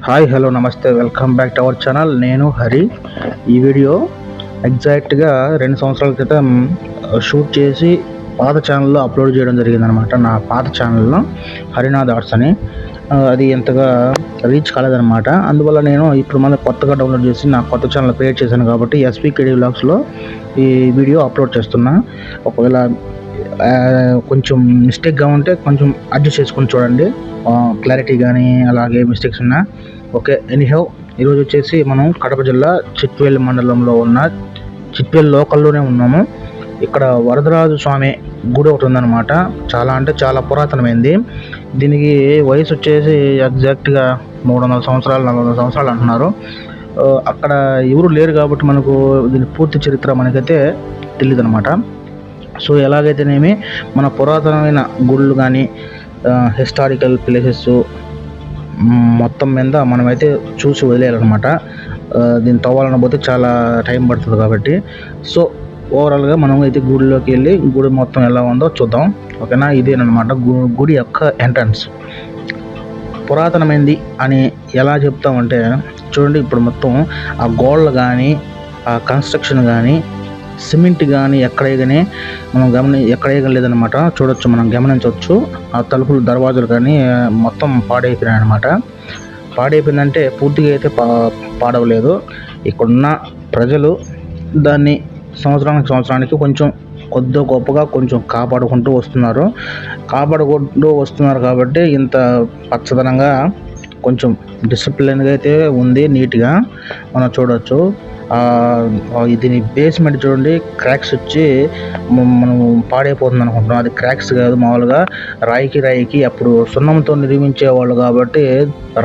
Hi hello నమస్తే welcome back to our channel. నేను హరి. ఈ వీడియో ఎగ్జాక్ట్గా 2 సంవత్సరాల క్రితం షూట్ చేసి పాత ఛానల్లో అప్లోడ్ చేయడం జరిగిందనమాట. నా పాత ఛానల్లో హరినాథ్ ఆర్ట్స్ అని. అది ఎంతగా రీచ్ కాలేదనమాట. అందువల్ల నేను ఇప్పుడు మళ్ళీ కొత్తగా డౌన్లోడ్ చేసి నా కొత్త ఛానల్ క్రియేట్ చేశాను కాబట్టి ఎస్పీకేడి వ్లాగ్స్లో ఈ వీడియో అప్లోడ్ చేస్తున్నా. ఒకవేళ కొంచెం మిస్టేక్గా ఉంటే కొంచెం అడ్జస్ట్ చేసుకొని చూడండి. క్లారిటీ కానీ అలాగే మిస్టేక్స్ ఉన్నా ఓకే. ఎనీహౌ ఈరోజు వచ్చేసి మనం కడప జిల్లా చిట్వేల్ మండలంలో ఉన్న చిట్వేల్ లోకల్లోనే ఉన్నాము. ఇక్కడ వరదరాజు స్వామి గుడి ఒకటి ఉందన్నమాట. చాలా అంటే చాలా పురాతనమైంది. దీనికి వయసు వచ్చేసి ఎగ్జాక్ట్గా 300 సంవత్సరాలు 400 సంవత్సరాలు అంటున్నారు. అక్కడ ఎవరు లేరు కాబట్టి మనకు దీని పూర్తి చరిత్ర మనకైతే తెలియదు అనమాట. సో ఎలాగైతేనేమి మన పురాతనమైన గుళ్ళు కానీ హిస్టారికల్ ప్లేసెస్ మొత్తం మీద మనమైతే చూసి వదిలేయాలన్నమాట. దీన్ని తవ్వాలని పోతే చాలా టైం పడుతుంది కాబట్టి. సో ఓవరాల్గా మనం అయితే గుడిలోకి వెళ్ళి గుడి మొత్తం ఎలా ఉందో చూద్దాం, ఓకేనా. ఇదేనమాట గుడి యొక్క ఎంట్రన్స్. పురాతనమైంది అని ఎలా చెప్తామంటే చూడండి, ఇప్పుడు మొత్తం ఆ గోడలు కానీ ఆ కన్స్ట్రక్షన్ కానీ సిమెంట్ కానీ ఎక్కడేగానే మనం ఎక్కడేగా లేదనమాట. చూడొచ్చు, మనం గమనించవచ్చు. ఆ తలుపులు దర్వాజాలు కానీ మొత్తం పాడైపోయినాయి అనమాట. పాడైపోయిందంటే పూర్తిగా అయితే పాడవలేదు. ఇక్కడున్న ప్రజలు దాన్ని సంవత్సరానికి కొంచెం కొద్ది గొప్పగా కొంచెం కాపాడుకుంటూ వస్తున్నారు కాబట్టి ఇంత పచ్చదనంగా కొంచెం డిసిప్లిన్గా అయితే ఉంది. నీట్గా మనం చూడవచ్చు. దీని బేస్మెంట్ చూడండి, క్రాక్స్ వచ్చి మనం పాడైపోతుంది అనుకుంటున్నాం. అది క్రాక్స్ కాదు, మామూలుగా రాయికి అప్పుడు సున్నంతో నిర్మించేవాళ్ళు కాబట్టి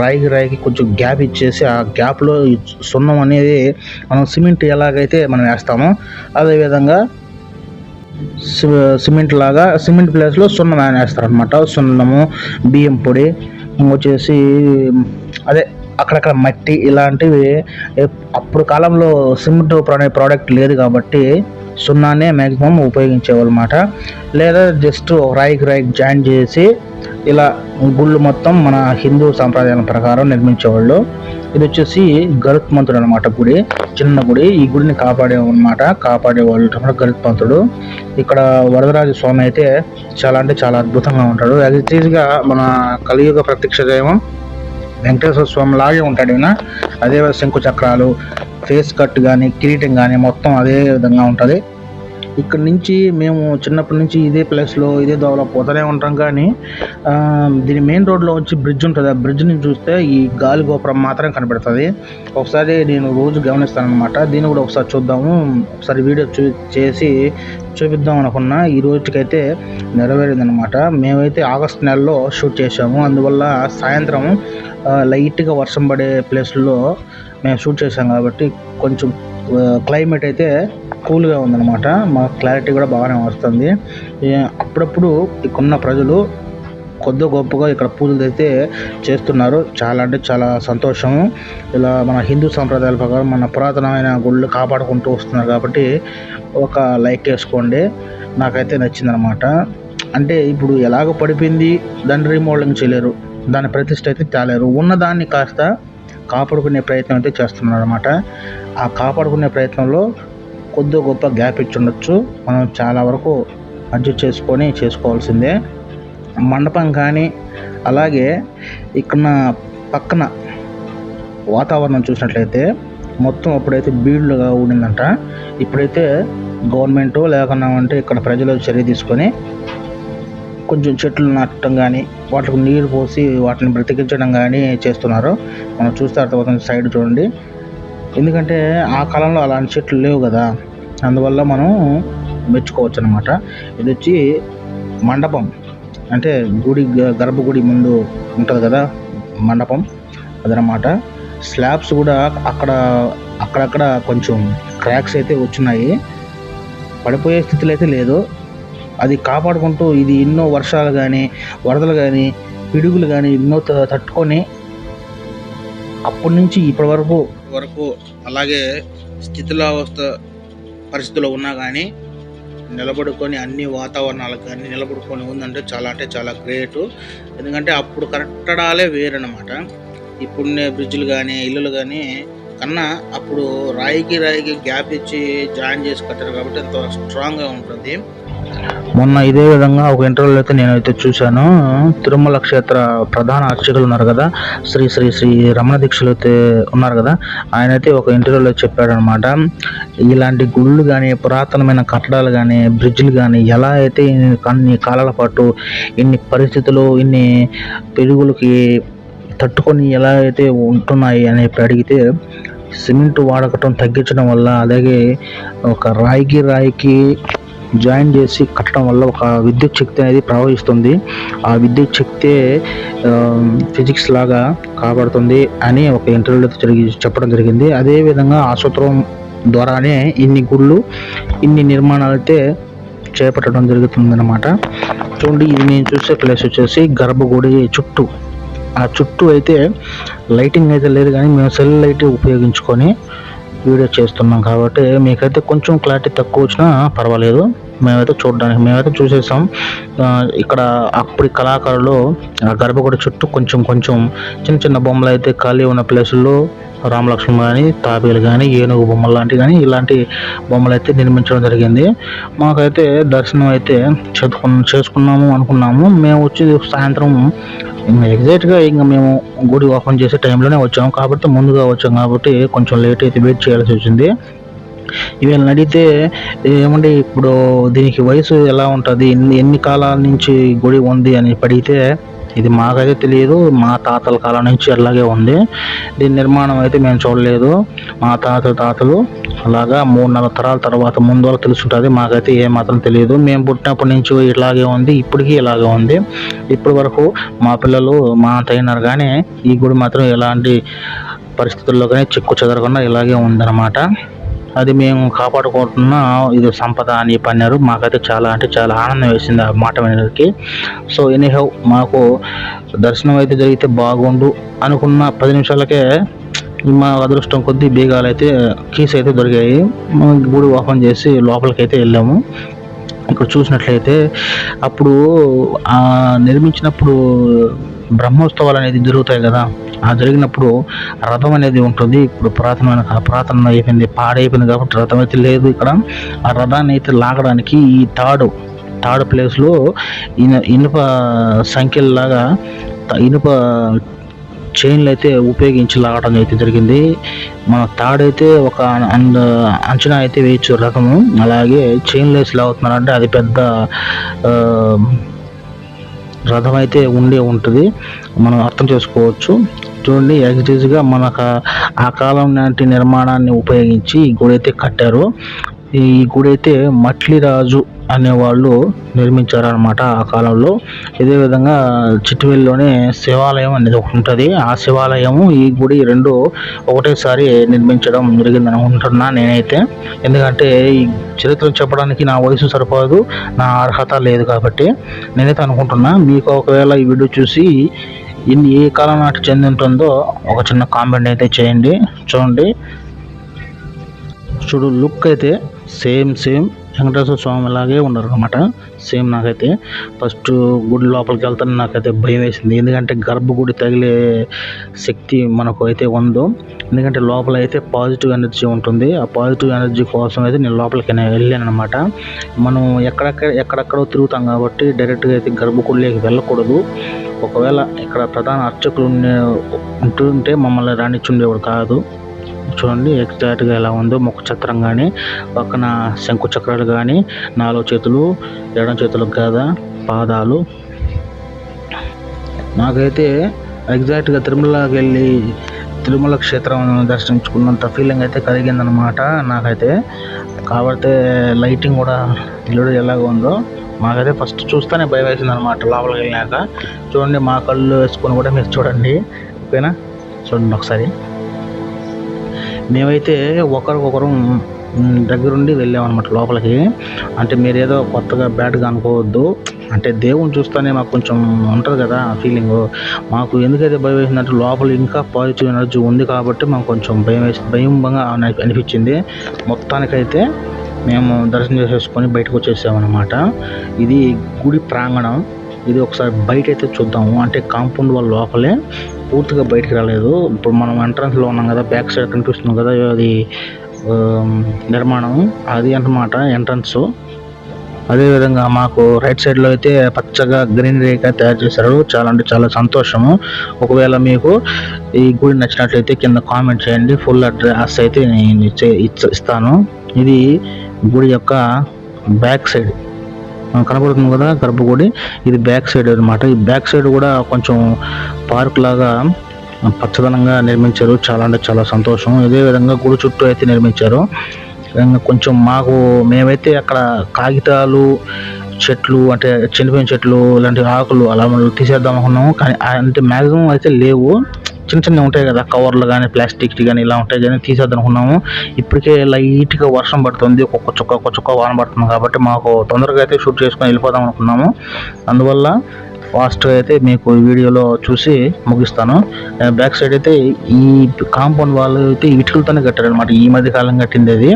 రాయికి కొంచెం గ్యాప్ ఇచ్చేసి ఆ గ్యాప్లో సున్నం అనేది మనం సిమెంట్ ఎలాగైతే మనం వేస్తామో అదేవిధంగా సిమెంట్ ప్లేస్లో సున్నం వేస్తారు అనమాట. సున్నము, బియ్యం పొడి, వచ్చేసి అదే అక్కడక్కడ మట్టి, ఇలాంటివి. అప్పుడు కాలంలో సిమెంట్ అనే ప్రోడక్ట్ లేదు కాబట్టి సున్నానే మ్యాక్సిమం ఉపయోగించేవాళ్ళు అన్నమాట. లేదా జస్ట్ రాయికి జాయిన్ చేసి ఇలా గుళ్ళు మొత్తం మన హిందూ సాంప్రదాయాల ప్రకారం నిర్మించేవాళ్ళు. ఇది వచ్చేసి గరుత్మంతుడు అనమాట. గుడి చిన్న గుడి. ఈ గుడిని కాపాడేవాళ్ళు గరుత్మంతుడు. ఇక్కడ వరదరాజు స్వామి అయితే చాలా అంటే చాలా అద్భుతంగా ఉంటాడు. యాజ్ ఇట్ ఈజ్గా మన కలియుగ ప్రత్యక్ష దైవం వెంకటేశ్వర స్వామి లాగే ఉంటాడు ఈయన. అదే శంకు చక్రాలు, ఫేస్ కట్ కానీ కిరీటం కానీ మొత్తం అదే విధంగా ఉంటుంది. ఇక్కడ నుంచి మేము చిన్నప్పటి నుంచి ఇదే ప్లేస్లో ఇదే దోవలో పోతూనే ఉంటాం. కానీ దీని మెయిన్ రోడ్లో వచ్చి బ్రిడ్జ్ ఉంటుంది. ఆ బ్రిడ్జ్ నుంచి చూస్తే ఈ గాలి గోపురం మాత్రం కనబడుతుంది. ఒకసారి నేను రోజు గమనిస్తాను అనమాట. దీన్ని కూడా ఒకసారి చూద్దాము, ఒకసారి వీడియో చేసి చూపిద్దాం అనుకున్నా. ఈ రోజుకైతే నెరవేరిందనమాట. మేమైతే ఆగస్ట్ నెలలో షూట్ చేసాము. అందువల్ల సాయంత్రం లైట్గా వర్షం పడే ప్లేస్లో మేము షూట్ చేసాం కాబట్టి కొంచెం క్లైమేట్ అయితే కూల్గా ఉందన్నమాట. మా క్లారిటీ కూడా బాగానే వస్తుంది. అప్పుడప్పుడు ఇక్కడున్న ప్రజలు కొద్ది గొప్పగా ఇక్కడ పూజలు అయితే చేస్తున్నారు. చాలా అంటే చాలా సంతోషము. ఇలా మన హిందూ సాంప్రదాయాల ప్రకారం మన పురాతనమైన గుళ్ళు కాపాడుకుంటూ వస్తున్నారు కాబట్టి ఒక లైక్ వేసుకోండి. నాకైతే నచ్చిందనమాట. అంటే ఇప్పుడు ఎలాగో పడిపోయింది, దాన్ని రీమోడలింగ్ చేయలేరు, దాని ప్రతిష్ట అయితే తేలేరు. ఉన్నదాన్ని కాస్త కాపాడుకునే ప్రయత్నం అయితే చేస్తున్నారు అనమాట. ఆ కాపాడుకునే ప్రయత్నంలో కొద్ది గొప్ప గ్యాప్ ఇచ్చి ఉండొచ్చు. మనం చాలా వరకు అడ్జస్ట్ చేసుకోవాల్సిందే. మండపం కానీ అలాగే ఇక్కడ పక్కన వాతావరణం చూసినట్లయితే మొత్తం అప్పుడైతే బీడులుగా ఉండిందంట. ఇప్పుడైతే గవర్నమెంట్ లేకుండా అంటే ఇక్కడ ప్రజలు చర్య తీసుకొని కొంచెం చెట్లు నాటడం కానీ వాటికి నీరు పోసి వాటిని బ్రతికించడం కానీ చేస్తున్నారు. మనం చూస్తే అర్థమవుతుంది. సైడ్ చూడండి, ఎందుకంటే ఆ కాలంలో అలాంటి చెట్లు లేవు కదా, అందువల్ల మనం మెచ్చుకోవచ్చు అనమాట. ఇది వచ్చి మండపం, అంటే గర్భగుడి ముందు ఉంటుంది కదా మండపం, అదనమాట. స్లాబ్స్ కూడా అక్కడక్కడ కొంచెం క్రాక్స్ అయితే వచ్చినాయి. పడిపోయే స్థితిలో అయితే లేదు. అది కాపాడుకుంటూ ఇది ఎన్నో వర్షాలు కానీ వరదలు కానీ పిడుగులు కానీ ఎన్నో తట్టుకొని అప్పటి నుంచి ఇప్పటి వరకు అలాగే పరిస్థితుల్లో ఉన్నా కానీ నిలబడుకొని అన్ని వాతావరణాలకు కానీ నిలబడుకొని ఉందంటే చాలా అంటే చాలా గ్రేటు. ఎందుకంటే అప్పుడు కట్టడాలే వేరనమాట. ఇప్పుడున్నే బ్రిడ్జ్లు కానీ ఇల్లులు కానీ కన్నా అప్పుడు రాయికి గ్యాప్ ఇచ్చి జాయిన్ చేసి కట్టారు కాబట్టి ఎంతో స్ట్రాంగ్గా ఉంటుంది. మొన్న ఇదే విధంగా ఒక ఇంటర్వ్యూలో అయితే నేనైతే చూశాను. తిరుమల క్షేత్ర ప్రధాన అర్చకులు ఉన్నారు కదా, శ్రీ శ్రీ శ్రీ రమణ దీక్షలు అయితే ఉన్నారు కదా, ఆయన అయితే ఒక ఇంటర్వ్యూలో చెప్పాడనమాట. ఇలాంటి గుళ్ళు కానీ పురాతనమైన కట్టడాలు కానీ బ్రిడ్జ్లు కానీ ఎలా అయితే ఇన్ని కాలాల పాటు ఇన్ని పరిస్థితులు ఇన్ని పెరుగులకి తట్టుకొని ఎలా అయితే ఉంటున్నాయి అని అడిగితే సిమెంట్ వాడకటం తగ్గించడం వల్ల, అలాగే ఒక రాయికి జాయిన్ చేసి కట్టడం వల్ల ఒక విద్యుత్ శక్తి అనేది ప్రవహిస్తుంది. ఆ విద్యుత్ శక్తి ఫిజిక్స్ లాగా కాబడుతుంది అని ఒక ఇంటర్వ్యూలో చెప్పడం జరిగింది. అదేవిధంగా ఆ సూత్రం ద్వారానే ఇన్ని గుళ్ళు ఇన్ని నిర్మాణాలు అయితే చేపట్టడం జరుగుతుందన్నమాట. చూడండి, ఇది నేను చూసే ప్లేస్ వచ్చేసి గర్భగుడి చుట్టూ. ఆ చుట్టూ అయితే లైటింగ్ అయితే లేదు, కానీ మేము సెల్ లైట్ ఉపయోగించుకొని వీడియో చేస్తున్నాం కాబట్టి మీకైతే కొంచెం క్లారిటీ తక్కువ వచ్చినా పర్వాలేదు. మేమైతే చూసేసాం. ఇక్కడ అప్పటి కళాకారులు ఆ గర్భగుడి చుట్టూ కొంచెం చిన్న చిన్న బొమ్మలు అయితే ఖాళీ ఉన్న ప్లేసుల్లో రామలక్ష్మణ్ కానీ తాబేలు కానీ ఏనుగు బొమ్మలు లాంటివి కానీ ఇలాంటి బొమ్మలు అయితే నిర్మించడం జరిగింది. మాకైతే దర్శనం అయితే చేసుకున్నాము అనుకున్నాము. మేము వచ్చి సాయంత్రం ఎగ్జాక్ట్గా మేము గుడి ఓపెన్ చేసే టైంలోనే వచ్చాము కాబట్టి ముందుగా వచ్చాం కాబట్టి కొంచెం లేట్ అయితే వెయిట్ చేయాల్సి వచ్చింది. వీళ్ళని అడిగితే ఏమండి ఇప్పుడు దీనికి వయసు ఎలా ఉంటుంది, ఎన్ని కాలాల నుంచి గుడి ఉంది అని అడిగితే ఇది మాకైతే తెలియదు, మా తాతల కాలం నుంచి అలాగే ఉంది, దీని నిర్మాణం అయితే మేము చూడలేదు, మా తాతలు అలాగా 3-4 తరాల తర్వాత ముందు వాళ్ళకి తెలుసుంటుంది, మాకైతే ఏమాత్రం తెలియదు, మేము పుట్టినప్పటి నుంచి ఇలాగే ఉంది, ఇప్పటికీ ఇలాగే ఉంది, ఇప్పటి వరకు మా పిల్లలు మా అంత అయినారు, కానీ ఈ గుడి మాత్రం ఎలాంటి పరిస్థితుల్లో కానీ చెక్కు చెదరకుండా ఇలాగే ఉందన్నమాట. అది మేము కాపాడుకుంటున్న ఇది సంపద అని పన్నారు. మాకైతే చాలా ఆనందం వేసింది ఆ మాట వినడానికి. సో ఎనీహౌ మాకు దర్శనం అయితే జరిగితే బాగుండు అనుకున్న 10 నిమిషాలకే మా అదృష్టం కొద్దీ బీగాలు అయితే కీస్ అయితే దొరికాయి. గుడి ఓపెన్ చేసి లోపలికి అయితే వెళ్ళాము. ఇక్కడ చూసినట్లయితే అప్పుడు నిర్మించినప్పుడు బ్రహ్మోత్సవాలు అనేది జరుగుతాయి కదా, ఆ జరిగినప్పుడు రథం అనేది ఉంటుంది. ఇప్పుడు పురాతన అయిపోయింది, పాడైపోయింది కాబట్టి రథం అయితే లేదు ఇక్కడ. ఆ రథాన్ని అయితే లాగడానికి ఈ తాడు ప్లేస్లో ఇనుప సంఖ్యలాగా ఇనుప చైన్లు అయితే ఉపయోగించి లాగడం అయితే జరిగింది. మన తాడైతే ఒక అంచనా అయితే వేయచ్చు రథము, అలాగే చైన్లు వేసి లాగుతున్నారంటే అది పెద్ద రథం అయితే ఉంటుంది, మనం అర్థం చేసుకోవచ్చు. చూడండి, యాజిటీజ్గా మనకు ఆ కాలం నాటి నిర్మాణాన్ని ఉపయోగించి ఈ గుడి అయితే కట్టారు. ఈ గుడి అయితే మట్లిరాజు అనేవాళ్ళు నిర్మించారనమాట ఆ కాలంలో. ఇదే విధంగా చిట్టువెల్లిలోనే శివాలయం అనేది ఒకటి ఉంటుంది. ఆ శివాలయము ఈ గుడి రెండు ఒకటేసారి నిర్మించడం జరిగిందని అనుకుంటున్నా నేనైతే. ఎందుకంటే ఈ చరిత్ర చెప్పడానికి నా వయసు సరిపోదు, నా అర్హత లేదు కాబట్టి నేనైతే అనుకుంటున్నా. మీకు ఒకవేళ ఈ వీడియో చూసి ఏ కాలం నాటి చెంది ఉంటుందో ఒక చిన్న కామెంట్ అయితే చేయండి. చూడు, లుక్ అయితే సేమ్ వెంకటేశ్వర స్వామి లాగే ఉన్నారు అనమాట. సేమ్ నాకైతే ఫస్ట్ గుడి లోపలికి వెళ్తాను నాకైతే భయం వేసింది, ఎందుకంటే గర్భగుడి తగిలే శక్తి మనకు అయితే ఉందో. ఎందుకంటే లోపల అయితే పాజిటివ్ ఎనర్జీ ఉంటుంది. ఆ పాజిటివ్ ఎనర్జీ కోసం అయితే నేను లోపలికి వెళ్ళాను అనమాట. మనం ఎక్కడెక్కడో తిరుగుతాం కాబట్టి డైరెక్ట్గా అయితే గర్భగుడిలోకి వెళ్ళకూడదు. ఒకవేళ ఇక్కడ ప్రధాన అర్చకులు ఉంటుంటే మమ్మల్ని రానిచ్చుండేవాడు కాదు. చూడండి ఎగ్జాక్ట్గా ఎలా ఉందో, ముఖ చక్రం కానీ పక్కన శంకు చక్రాలు కానీ, 4 చేతులు, ఎడం చేతులకు గద, పాదాలు. నాకైతే ఎగ్జాక్ట్గా తిరుమలకి వెళ్ళి తిరుమల క్షేత్రం దర్శించుకున్నంత ఫీలింగ్ అయితే కలిగిందనమాట నాకైతే. కాబట్టి లైటింగ్ కూడా ఎలాగ ఉందో మాకైతే ఫస్ట్ చూస్తేనే భయం వేసింది అనమాట లోపలికి వెళ్ళినాక. చూడండి, మా కళ్ళు వేసుకొని కూడా మీరు చూడండి, ఓకేనా? చూడండి ఒకసారి. మేమైతే ఒకరికొకరు దగ్గరుండి వెళ్ళామన్నమాట లోపలికి. అంటే మీరు ఏదో కొత్తగా బ్యాడ్గా అనుకోవద్దు, అంటే దేవుని చూస్తేనే మాకు కొంచెం ఉంటుంది కదా ఫీలింగ్. మాకు ఎందుకైతే భయం వేసిందంటే లోపల ఇంకా పాజిటివ్ ఎనర్జీ ఉంది కాబట్టి మాకు కొంచెం భయంగా అనిపించింది. మొత్తానికైతే మేము దర్శనం చేసేసుకొని బయటకు వచ్చేసామన్నమాట. ఇది గుడి ప్రాంగణం. ఇది ఒకసారి బయట అయితే చూద్దాము, అంటే కాంపౌండ్ వాళ్ళ లోపలే పూర్తిగా బయటికి రాలేదు. ఇప్పుడు మనం ఎంట్రన్స్లో ఉన్నాం కదా, బ్యాక్ సైడ్ కనిపిస్తుంది కదా, అది నిర్మాణం అది అన్నమాట ఎంట్రన్స్. అదేవిధంగా మాకు రైట్ సైడ్లో అయితే పచ్చగా గ్రీనరీగా తయారు చేశారు. చాలా అంటే చాలా సంతోషము. ఒకవేళ మీకు ఈ గుడి నచ్చినట్లయితే కింద కామెంట్ చేయండి. ఫుల్ అడ్రస్ అయితే నేను ఇస్తాను. ఇది గుడి యొక్క బ్యాక్ సైడ్ కనబడుతుంది కదా, గర్భగుడి. ఇది బ్యాక్ సైడ్ అనమాట. ఈ బ్యాక్ సైడ్ కూడా కొంచెం పార్క్ లాగా పచ్చదనంగా నిర్మించారు. చాలా అంటే చాలా సంతోషం. ఇదే విధంగా గుడి చుట్టూ అయితే నిర్మించారు. కొంచెం మేమైతే అక్కడ కాగితాలు, చెట్లు అంటే చనిపోయిన చెట్లు ఇలాంటి ఆకులు అలా మనం తీసేద్దాం అనుకున్నాము. కానీ అంటే మ్యాక్సిమం అయితే లేవు. చిన్న చిన్నవి ఉంటాయి కదా, కవర్లు కానీ ప్లాస్టిక్ కానీ ఇలా ఉంటాయి కానీ తీసేద్దాం అనుకున్నాము. ఇప్పటికే లైట్గా వర్షం పడుతుంది, ఒక్కొక్క చుక్క వాన పడుతుంది కాబట్టి మాకు తొందరగా అయితే షూట్ చేసుకొని వెళ్ళిపోదాం అనుకున్నాము. అందువల్ల ఫాస్ట్గా అయితే మీకు ఈ వీడియోలో చూసి ముగిస్తాను. బ్యాక్ సైడ్ అయితే ఈ కాంపౌండ్ వాళ్ళు అయితే ఇటుకలతోనే కట్టారు అనమాట. ఈ మధ్య కాలం కట్టింది అది.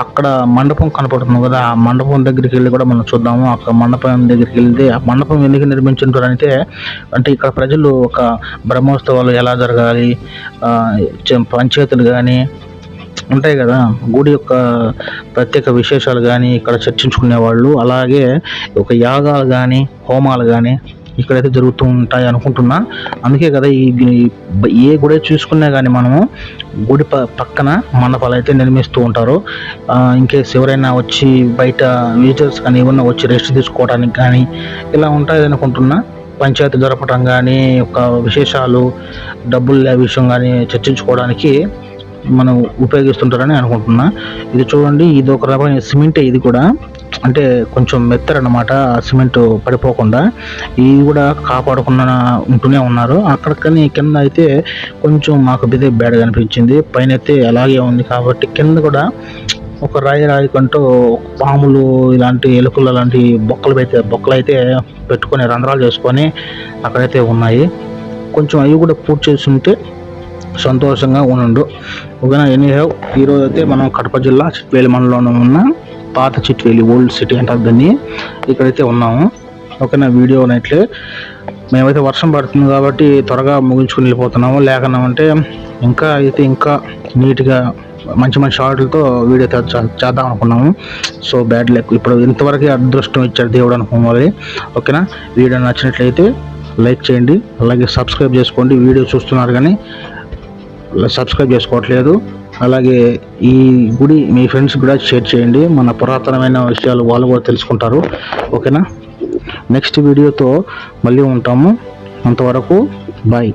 అక్కడ మండపం కనపడుతుంది కదా, ఆ మండపం దగ్గరికి వెళ్ళి కూడా మనం చూద్దాము. అక్కడ మండపం దగ్గరికి వెళ్తే ఆ మండపం ఎందుకు నిర్మించుంటారు అంటే ఇక్కడ ప్రజలు ఒక బ్రహ్మోత్సవాలు ఎలా జరగాలి, పంచాయతీలు కానీ ఉంటాయి కదా, గుడి యొక్క ప్రత్యేక విశేషాలు కానీ ఇక్కడ చర్చించుకునేవాళ్ళు. అలాగే ఒక యాగాలు కానీ హోమాలు కానీ ఇక్కడైతే జరుగుతూ ఉంటాయి అనుకుంటున్నా. అందుకే కదా ఏ గుడి చూసుకున్నా కానీ మనము గుడి పక్కన మండపాలు అయితే నిర్మిస్తూ ఉంటారు. ఇంకేస్ ఎవరైనా వచ్చి బయట విజిటర్స్ కానీ ఏమన్నా వచ్చి రెస్ట్ తీసుకోవడానికి కానీ ఇలా ఉంటుంది అనుకుంటున్నా. పంచాయతీ జరపడం కానీ ఒక విశేషాలు డబ్బుల విషయం కానీ చర్చించుకోవడానికి మనం ఉపయోగిస్తుంటారని అనుకుంటున్నా. ఇది చూడండి, ఇది ఒక రకమైన సిమెంటే. ఇది కూడా అంటే కొంచెం మెత్తరనమాట, సిమెంట్ పడిపోకుండా. ఇది కూడా కాపాడకుండా ఉంటూనే ఉన్నారు. అక్కడికని కింద అయితే కొంచెం మాకు ఇదే బ్యాడ్గా అనిపించింది. పైన అయితే అలాగే ఉంది కాబట్టి కింద కూడా ఒక రాయి కంటూ పాములు ఇలాంటి ఎలుకలు లాంటి బొక్కలు అయితే పెట్టుకొని రంధ్రాలు చేసుకొని అక్కడైతే ఉన్నాయి. కొంచెం అవి కూడా పూర్తి చేసి ఉంటే సంతోషంగా ఉండు. ఓకేనా. ఎనీహౌ ఈరోజు అయితే మనం కడప జిల్లా చిట్వేలి మండలంలో ఉన్న పాత చిట్వేలి ఓల్డ్ సిటీ అంటారు దాన్ని, ఇక్కడైతే ఉన్నాము. ఓకేనా. వీడియో నైట్లే మేమైతే వర్షం పడుతుంది కాబట్టి త్వరగా ముగించుకుని వెళ్ళిపోతున్నాము. లేకన్నామంటే ఇంకా నీట్గా మంచి షార్ట్లతో వీడియో చేద్దాం అనుకున్నాము. So bad luck. ఇప్పుడు ఇంతవరకు అదృష్టం ఇచ్చాడు దేవుడు అనుకోవాలి. ఓకేనా. వీడియో నచ్చినట్లయితే లైక్ చేయండి, అలాగే సబ్స్క్రైబ్ చేసుకోండి. వీడియో చూస్తున్నారు కానీ సబ్స్క్రైబ్ చేసుకోవట్లేదు. అలాగే ఈ గుడి మీ ఫ్రెండ్స్ కూడా షేర్ చేయండి. మన పురాతనమైన విషయాలు వాళ్ళు కూడా తెలుసుకుంటారు. ఓకేనా. నెక్స్ట్ వీడియోతో మళ్ళీ ఉంటాము. అంతవరకు బాయ్.